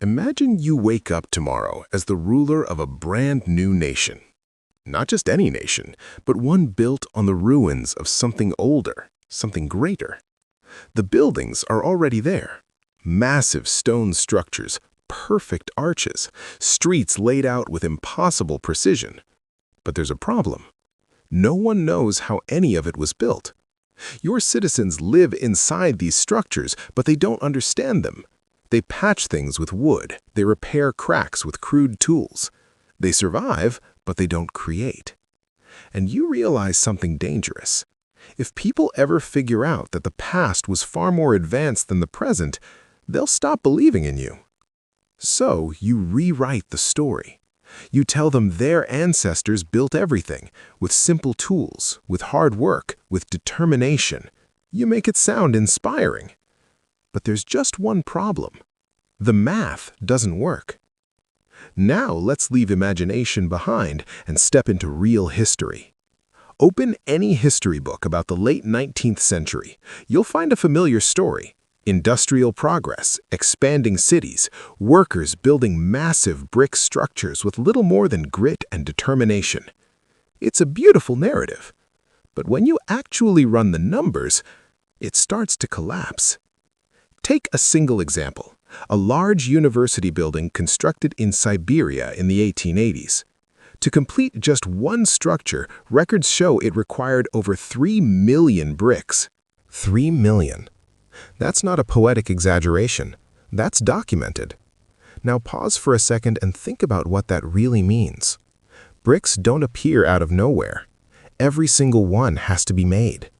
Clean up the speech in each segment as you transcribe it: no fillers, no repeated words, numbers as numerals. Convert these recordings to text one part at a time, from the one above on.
Imagine you wake up tomorrow as the ruler of a brand new nation. Not just any nation, but one built on the ruins of something older, something greater. The buildings are already there. Massive stone structures, perfect arches, streets laid out with impossible precision. But there's a problem. No one knows how any of it was built. Your citizens live inside these structures, but they don't understand them. They patch things with wood. They repair cracks with crude tools. They survive, but they don't create. And you realize something dangerous. If people ever figure out that the past was far more advanced than the present, they'll stop believing in you. So you rewrite the story. You tell them their ancestors built everything, with simple tools, with hard work, with determination. You make it sound inspiring. But there's just one problem. The math doesn't work. Now let's leave imagination behind and step into real history. Open any history book about the late 19th century. You'll find a familiar story. Industrial progress, expanding cities, workers building massive brick structures with little more than grit and determination. It's a beautiful narrative. But when you actually run the numbers, it starts to collapse. Take a single example, a large university building constructed in Siberia in the 1880s. To complete just one structure, records show it required over 3 million bricks. 3 million. That's not a poetic exaggeration. That's documented. Now pause for a second and think about what that really means. Bricks don't appear out of nowhere. Every single one has to be made.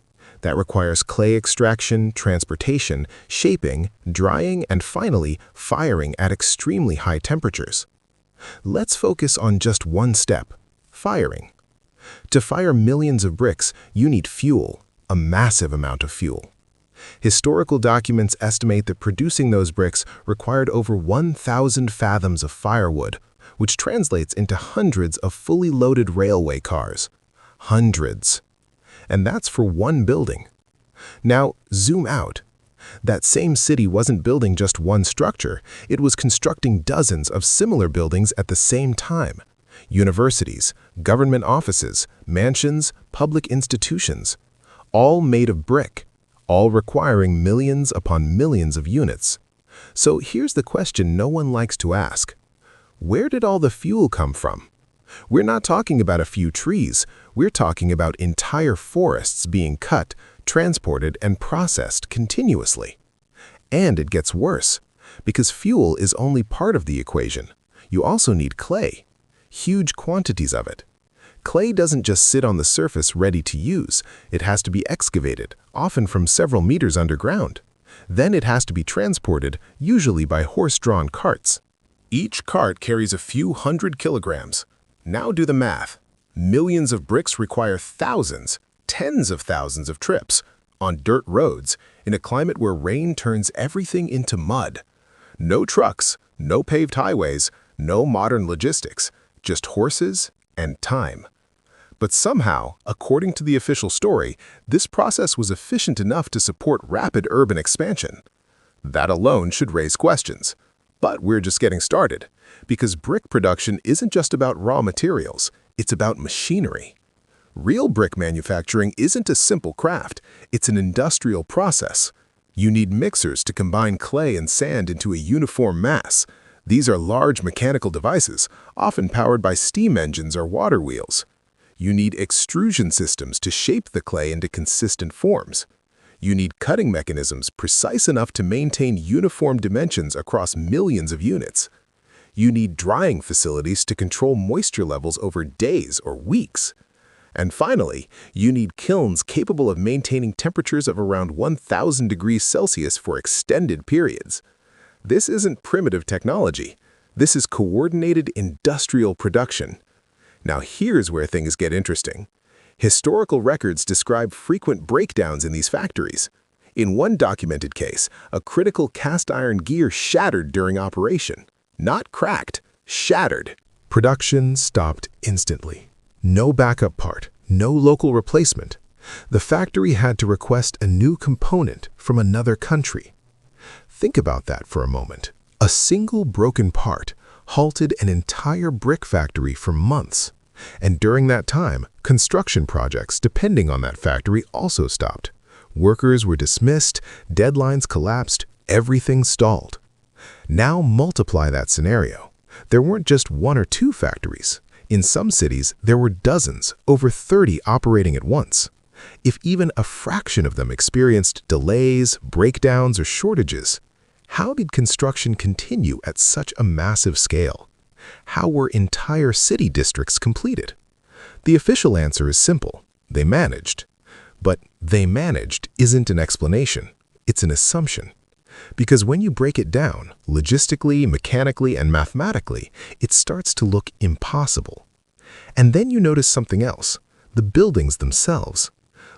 That requires clay extraction, transportation, shaping, drying, and finally, firing at extremely high temperatures. Let's focus on just one step, firing. To fire millions of bricks, you need fuel, a massive amount of fuel. Historical documents estimate that producing those bricks required over 1,000 fathoms of firewood, which translates into hundreds of fully loaded railway cars. Hundreds. And that's for one building. Now, zoom out. That same city wasn't building just one structure, it was constructing dozens of similar buildings at the same time. Universities, government offices, mansions, public institutions, all made of brick, all requiring millions upon millions of units. So here's the question no one likes to ask. Where did all the fuel come from? We're not talking about a few trees, we're talking about entire forests being cut, transported, and processed continuously. And it gets worse, because fuel is only part of the equation. You also need clay, huge quantities of it. Clay doesn't just sit on the surface ready to use, it has to be excavated, often from several meters underground. Then it has to be transported, usually by horse-drawn carts. Each cart carries a few hundred kilograms. Now do the math. Millions of bricks require thousands, tens of thousands of trips, on dirt roads, in a climate where rain turns everything into mud. No trucks, no paved highways, no modern logistics, just horses and time. But somehow, according to the official story, this process was efficient enough to support rapid urban expansion. That alone should raise questions. But we're just getting started, because brick production isn't just about raw materials, it's about machinery. Real brick manufacturing isn't a simple craft, it's an industrial process. You need mixers to combine clay and sand into a uniform mass. These are large mechanical devices, often powered by steam engines or water wheels. You need extrusion systems to shape the clay into consistent forms. You need cutting mechanisms precise enough to maintain uniform dimensions across millions of units. You need drying facilities to control moisture levels over days or weeks. And finally, you need kilns capable of maintaining temperatures of around 1,000 degrees Celsius for extended periods. This isn't primitive technology. This is coordinated industrial production. Now here's where things get interesting. Historical records describe frequent breakdowns in these factories. In one documented case, a critical cast iron gear shattered during operation. Not cracked, shattered. Production stopped instantly. No backup part, no local replacement. The factory had to request a new component from another country. Think about that for a moment. A single broken part halted an entire brick factory for months. And during that time, construction projects depending on that factory also stopped. Workers were dismissed, deadlines collapsed, everything stalled. Now multiply that scenario. There weren't just one or two factories. In some cities, there were dozens, over 30 operating at once. If even a fraction of them experienced delays, breakdowns, or shortages, how did construction continue at such a massive scale? How were entire city districts completed? The official answer is simple. They managed. But "they managed" isn't an explanation. It's an assumption. Because when you break it down, logistically, mechanically, and mathematically, it starts to look impossible. And then you notice something else, the buildings themselves.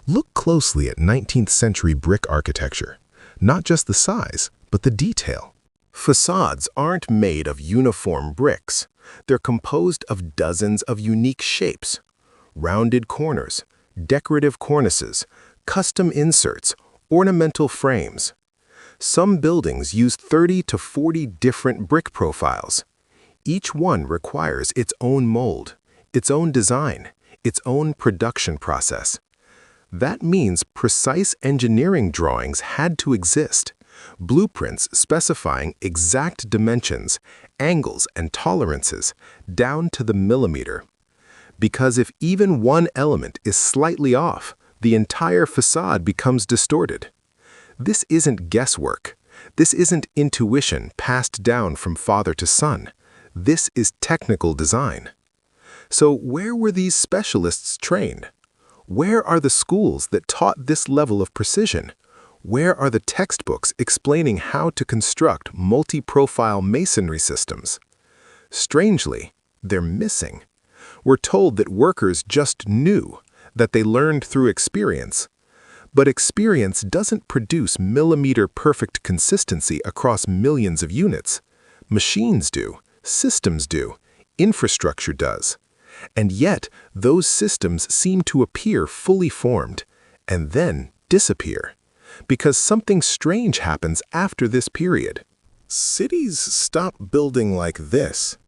Look closely at 19th century brick architecture. Not just the size, but the detail. Facades aren't made of uniform bricks. They're composed of dozens of unique shapes. Rounded corners, decorative cornices, custom inserts, ornamental frames. Some buildings use 30 to 40 different brick profiles. Each one requires its own mold, its own design, its own production process. That means precise engineering drawings had to exist, blueprints specifying exact dimensions, angles, and tolerances, down to the millimeter. Because if even one element is slightly off, the entire facade becomes distorted. This isn't guesswork. This isn't intuition passed down from father to son. This is technical design. So where were these specialists trained? Where are the schools that taught this level of precision? Where are the textbooks explaining how to construct multi-profile masonry systems? Strangely, they're missing. We're told that workers just knew, that they learned through experience. But experience doesn't produce millimeter-perfect consistency across millions of units. Machines do, systems do, infrastructure does. And yet, those systems seem to appear fully formed, and then disappear. Because something strange happens after this period. Cities stop building like this.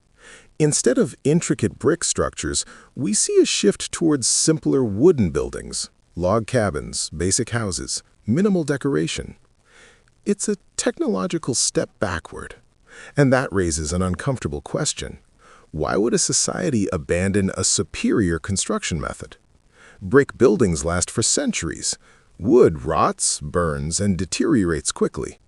Instead of intricate brick structures, we see a shift towards simpler wooden buildings. Log cabins, basic houses, minimal decoration. It's a technological step backward. And that raises an uncomfortable question. Why would a society abandon a superior construction method? Brick buildings last for centuries. Wood rots, burns, and deteriorates quickly.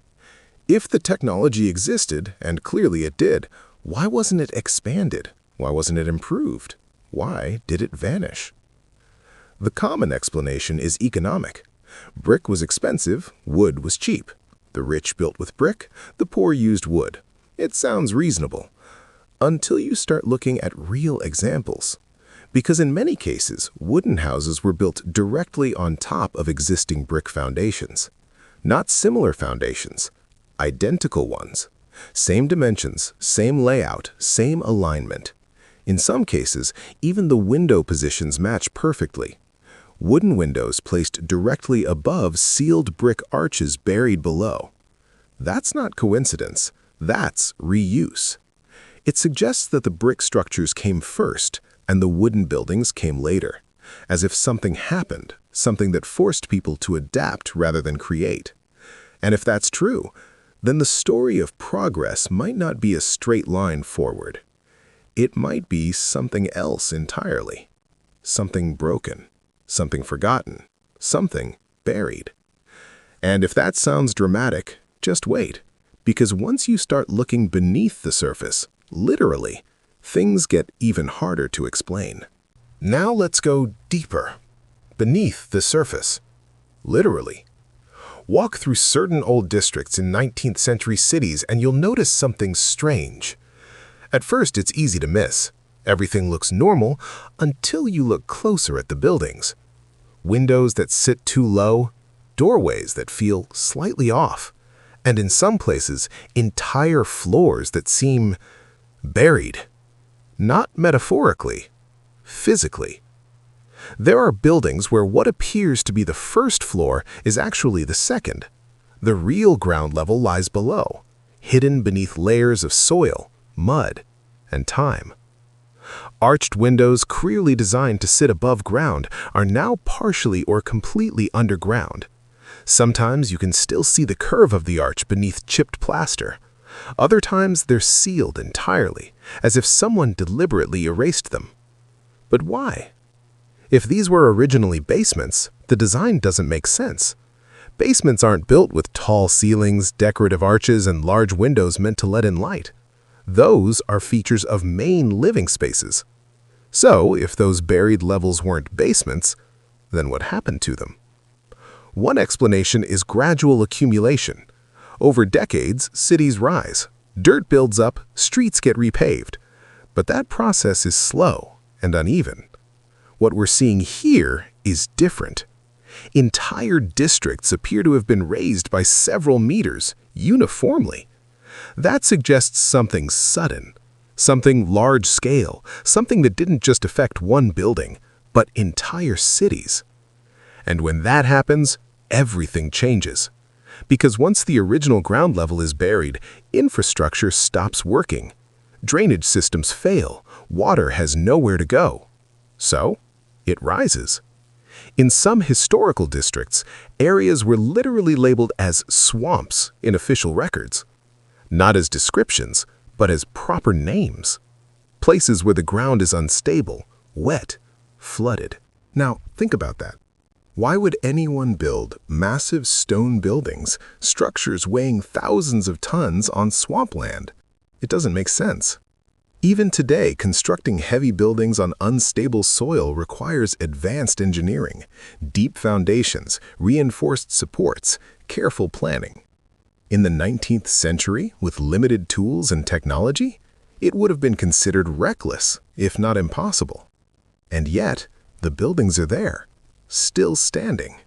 If the technology existed, and clearly it did, why wasn't it expanded? Why wasn't it improved? Why did it vanish? The common explanation is economic. Brick was expensive, wood was cheap. The rich built with brick, the poor used wood. It sounds reasonable, until you start looking at real examples. Because in many cases, wooden houses were built directly on top of existing brick foundations. Not similar foundations, identical ones. Same dimensions, same layout, same alignment. In some cases, even the window positions match perfectly. Wooden windows placed directly above sealed brick arches buried below. That's not coincidence, that's reuse. It suggests that the brick structures came first and the wooden buildings came later, as if something happened, something that forced people to adapt rather than create. And if that's true, then the story of progress might not be a straight line forward. It might be something else entirely. Something broken, something forgotten, something buried. And if that sounds dramatic, just wait, because once you start looking beneath the surface, literally, things get even harder to explain. Now let's go deeper, beneath the surface, literally. Walk through certain old districts in 19th century cities and you'll notice something strange. At first, it's easy to miss. Everything looks normal until you look closer at the buildings. Windows that sit too low, doorways that feel slightly off, and in some places, entire floors that seem buried. Not metaphorically, physically. There are buildings where what appears to be the first floor is actually the second. The real ground level lies below. hidden beneath layers of soil, mud, and time. Arched windows clearly designed to sit above ground are now partially or completely underground. Sometimes you can still see the curve of the arch beneath chipped plaster. Other times they're sealed entirely, as if someone deliberately erased them. But why? If these were originally basements, the design doesn't make sense. Basements aren't built with tall ceilings, decorative arches, and large windows meant to let in light. Those are features of main living spaces. So, if those buried levels weren't basements, then what happened to them? One explanation is gradual accumulation. Over decades, cities rise. Dirt builds up, streets get repaved. But that process is slow and uneven. What we're seeing here is different. Entire districts appear to have been raised by several meters, uniformly. That suggests something sudden, something large-scale, something that didn't just affect one building, but entire cities. And when that happens, everything changes. Because once the original ground level is buried, infrastructure stops working. Drainage systems fail, water has nowhere to go. So, it rises. In some historical districts, areas were literally labeled as swamps in official records. Not as descriptions, but as proper names. Places where the ground is unstable, wet, flooded. Now, think about that. Why would anyone build massive stone buildings, structures weighing thousands of tons on swampland? It doesn't make sense. Even today, constructing heavy buildings on unstable soil requires advanced engineering, deep foundations, reinforced supports, careful planning. In the 19th century, with limited tools and technology, it would have been considered reckless, if not impossible. And yet, the buildings are there, still standing,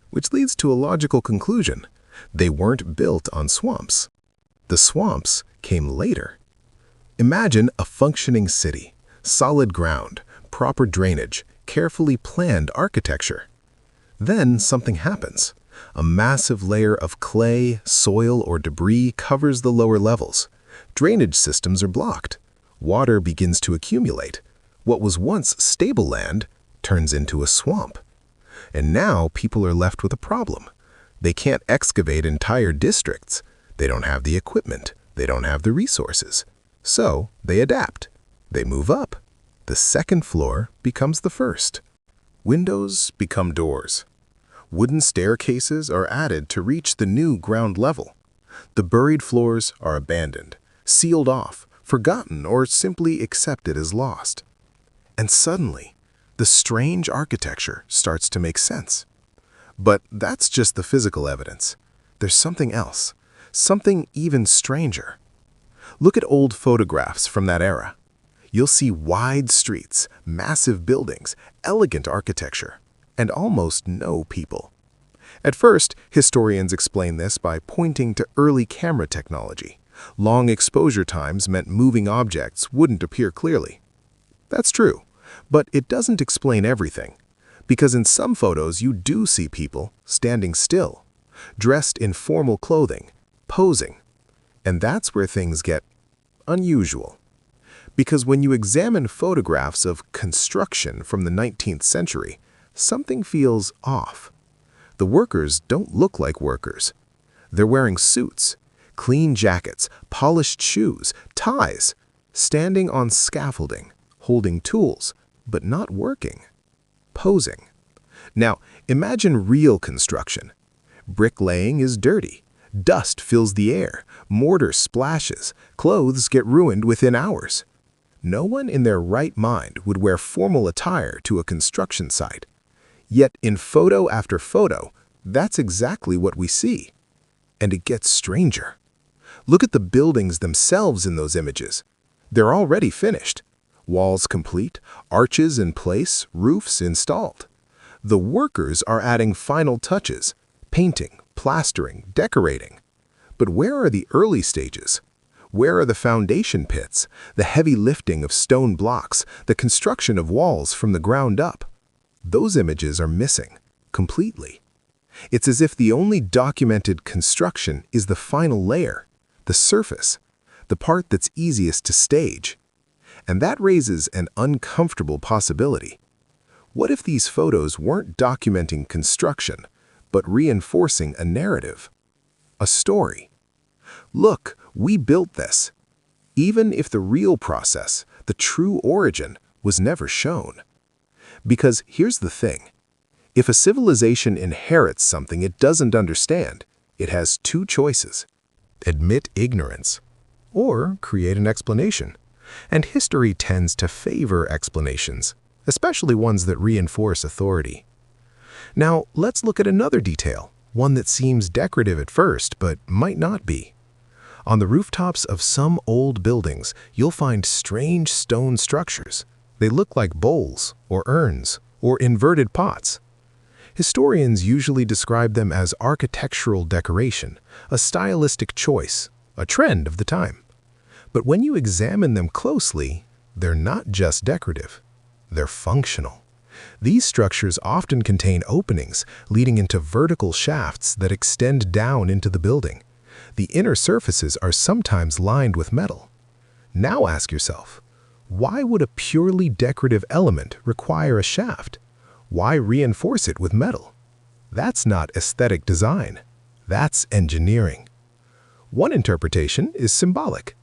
which leads to a logical conclusion. They weren't built on swamps. The swamps came later. Imagine a functioning city, solid ground, proper drainage, carefully planned architecture. Then something happens. A massive layer of clay, soil, or debris covers the lower levels. Drainage systems are blocked. Water begins to accumulate. What was once stable land turns into a swamp. And now people are left with a problem. They can't excavate entire districts. They don't have the equipment. They don't have the resources. So they adapt. They move up. The second floor becomes the first. Windows become doors. Wooden staircases are added to reach the new ground level. The buried floors are abandoned, sealed off, forgotten, or simply accepted as lost. And suddenly, the strange architecture starts to make sense. But that's just the physical evidence. There's something else, something even stranger. Look at old photographs from that era. You'll see wide streets, massive buildings, elegant architecture, and almost no people. At first, historians explain this by pointing to early camera technology. Long exposure times meant moving objects wouldn't appear clearly. That's true, but it doesn't explain everything, because in some photos you do see people standing still, dressed in formal clothing, posing. And that's where things get unusual. Because when you examine photographs of construction from the 19th century, something feels off. The workers don't look like workers. They're wearing suits, clean jackets, polished shoes, ties, standing on scaffolding, holding tools, but not working, posing. Now, imagine real construction. Bricklaying is dirty. Dust fills the air, mortar splashes, clothes get ruined within hours. No one in their right mind would wear formal attire to a construction site. Yet in photo after photo, that's exactly what we see. And it gets stranger. Look at the buildings themselves in those images. They're already finished. Walls complete, arches in place, roofs installed. The workers are adding final touches, painting, plastering, decorating. But where are the early stages? Where are the foundation pits, the heavy lifting of stone blocks, the construction of walls from the ground up? Those images are missing, completely. It's as if the only documented construction is the final layer, the surface, the part that's easiest to stage. And that raises an uncomfortable possibility. What if these photos weren't documenting construction, but reinforcing a narrative, a story? Look, we built this. Even if the real process, the true origin, was never shown. Because here's the thing. If a civilization inherits something it doesn't understand, it has two choices: admit ignorance or create an explanation. And history tends to favor explanations, especially ones that reinforce authority. Now, let's look at another detail, one that seems decorative at first, but might not be. On the rooftops of some old buildings, you'll find strange stone structures. They look like bowls, or urns, or inverted pots. Historians usually describe them as architectural decoration, a stylistic choice, a trend of the time. But when you examine them closely, they're not just decorative. They're functional. These structures often contain openings leading into vertical shafts that extend down into the building. The inner surfaces are sometimes lined with metal. Now ask yourself, why would a purely decorative element require a shaft? Why reinforce it with metal? That's not aesthetic design. That's engineering. One interpretation is symbolic.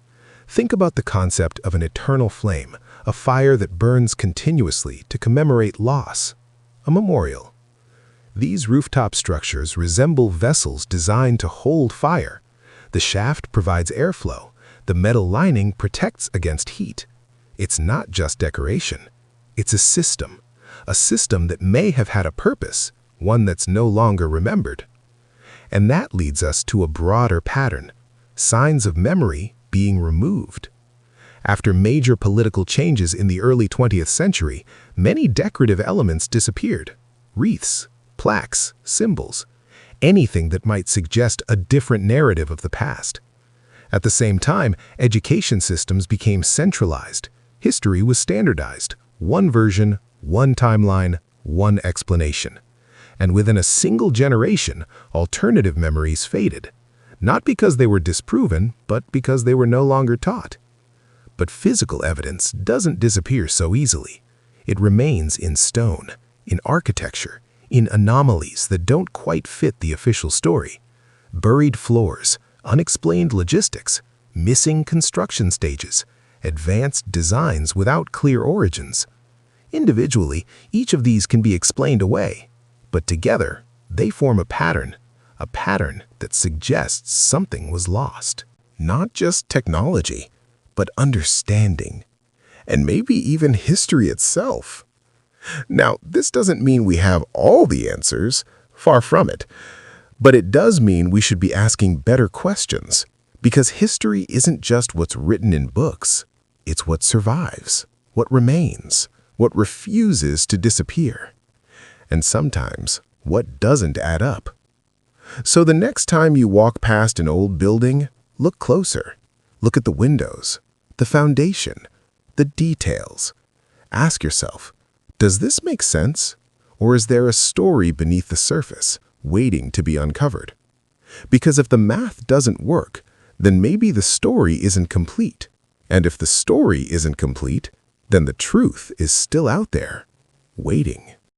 Think about the concept of an eternal flame, a fire that burns continuously to commemorate loss, a memorial. These rooftop structures resemble vessels designed to hold fire. The shaft provides airflow. The metal lining protects against heat. It's not just decoration. It's a system that may have had a purpose, one that's no longer remembered. And that leads us to a broader pattern: signs of memory being removed. After major political changes in the early 20th century, many decorative elements disappeared. Wreaths, plaques, symbols, anything that might suggest a different narrative of the past. At the same time, education systems became centralized. History was standardized. One version, one timeline, one explanation. And within a single generation, alternative memories faded. Not because they were disproven, but because they were no longer taught. But physical evidence doesn't disappear so easily. It remains in stone, in architecture, in anomalies that don't quite fit the official story. Buried floors, unexplained logistics, missing construction stages, advanced designs without clear origins. Individually, each of these can be explained away, but together, they form a pattern that suggests something was lost. Not just technology, but understanding, and maybe even history itself. Now, this doesn't mean we have all the answers, far from it, but it does mean we should be asking better questions, because history isn't just what's written in books, it's what survives, what remains, what refuses to disappear, and sometimes what doesn't add up. So the next time you walk past an old building, look closer. Look at the windows, the foundation, the details. Ask yourself, does this make sense? Or is there a story beneath the surface, waiting to be uncovered? Because if the math doesn't work, then maybe the story isn't complete. And if the story isn't complete, then the truth is still out there, waiting.